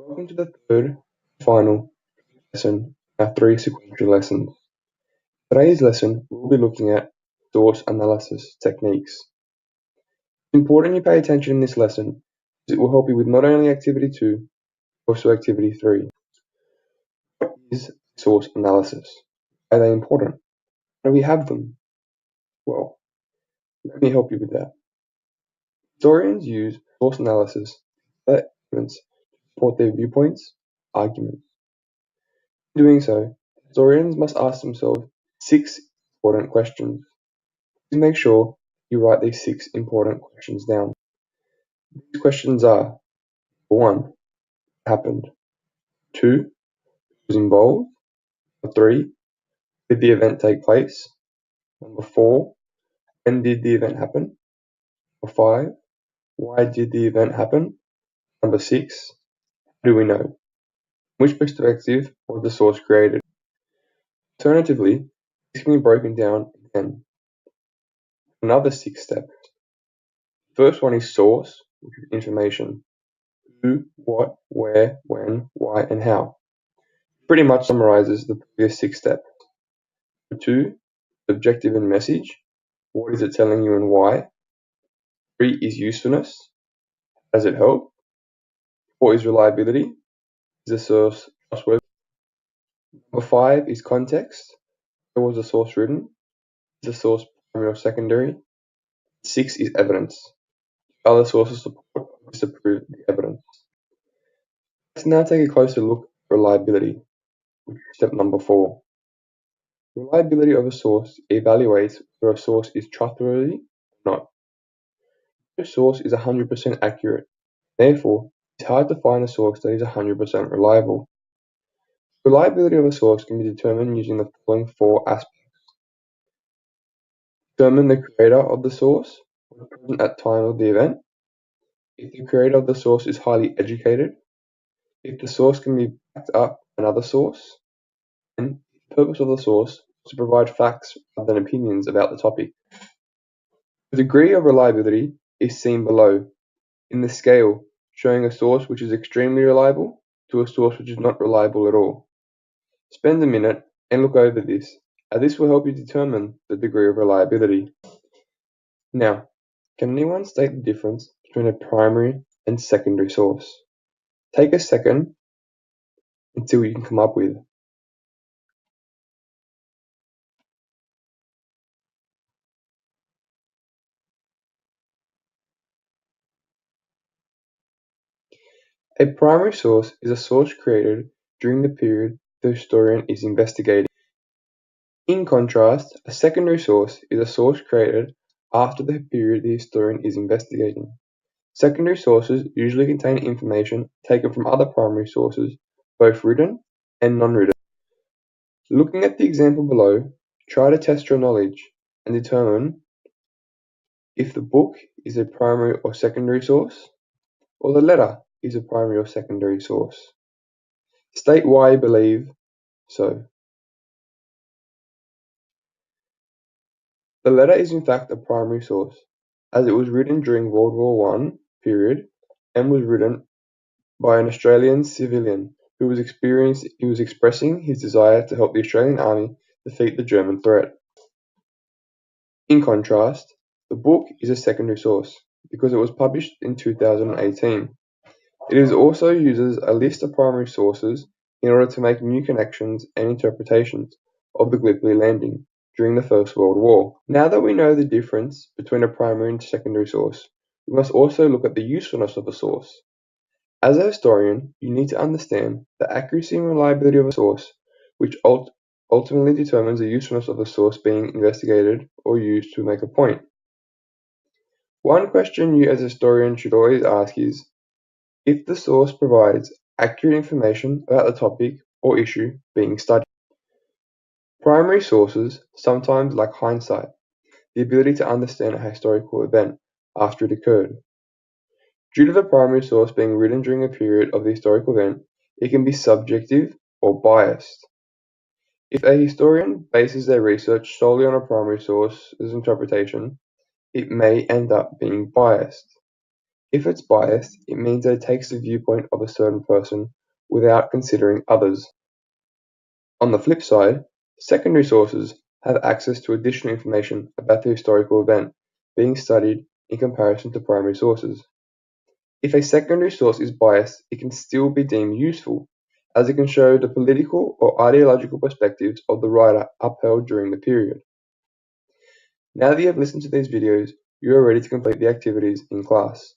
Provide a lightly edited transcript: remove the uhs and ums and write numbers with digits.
Welcome to the third and final lesson in our three sequential lessons. Today's lesson we'll be looking at source analysis techniques. It's important you pay attention in this lesson as it will help you with not only activity 2, but also activity 3. What is source analysis? Are they important? How do we have them? Well, let me help you with that. Historians use source analysis to evidence to support their viewpoints, arguments. In doing so, historians must ask themselves 6 important questions. Please make sure you write these 6 important questions down. These questions are: 1. What happened? 2. Who was involved? 3. Did the event take place? 4. When did the event happen? 5. Why did the event happen? 6. How do we know? Which perspective was the source created? Alternatively, this can be broken down again. Another 6 steps. The first one is source, which is information. Who, what, where, when, why, and how. Pretty much summarizes the previous 6 steps. 2. Objective and message. What is it telling you and why? 3 is usefulness. Does it help? 4 is reliability. Is the source trustworthy? 5 is context. Where was the source written? Is the source primary or secondary? 6 is evidence. Do other sources support or disapprove the evidence? Let's now take a closer look at reliability, which is step number 4. Reliability of a source evaluates whether a source is trustworthy or not. No source is 100% accurate. Therefore, it's hard to find a source that is 100% reliable. Reliability of a source can be determined using the following 4 aspects. Determine the creator of the source, was present at time of the event. If the creator of the source is highly educated. If the source can be backed up by another source. And the purpose of the source is to provide facts rather than opinions about the topic. The degree of reliability is seen below in the scale, showing a source which is extremely reliable to a source which is not reliable at all. Spend a minute and look over this, as this will help you determine the degree of reliability. Now, can anyone state the difference between a primary and secondary source? Take a second and see what you can come up with. A primary source is a source created during the period the historian is investigating. In contrast, a secondary source is a source created after the period the historian is investigating. Secondary sources usually contain information taken from other primary sources, both written and non-written. Looking at the example below, try to test your knowledge and determine if the book is a primary or secondary source, or the letter is a primary or secondary source. State why you believe so. The letter is in fact a primary source, as it was written during World War I period and was written by an Australian civilian who was expressing his desire to help the Australian Army defeat the German threat. In contrast, the book is a secondary source because it was published in 2018. It also uses a list of primary sources in order to make new connections and interpretations of the Gallipoli landing during the First World War. Now that we know the difference between a primary and secondary source, we must also look at the usefulness of a source. As a historian, you need to understand the accuracy and reliability of a source, which ultimately determines the usefulness of the source being investigated or used to make a point. One question you as a historian should always ask is, if the source provides accurate information about the topic or issue being studied. Primary sources sometimes lack hindsight, the ability to understand a historical event after it occurred. Due to the primary source being written during a period of the historical event, it can be subjective or biased. If a historian bases their research solely on a primary source's interpretation, it may end up being biased. If it's biased, it means that it takes the viewpoint of a certain person without considering others. On the flip side, secondary sources have access to additional information about the historical event being studied in comparison to primary sources. If a secondary source is biased, it can still be deemed useful, as it can show the political or ideological perspectives of the writer upheld during the period. Now that you have listened to these videos, you are ready to complete the activities in class.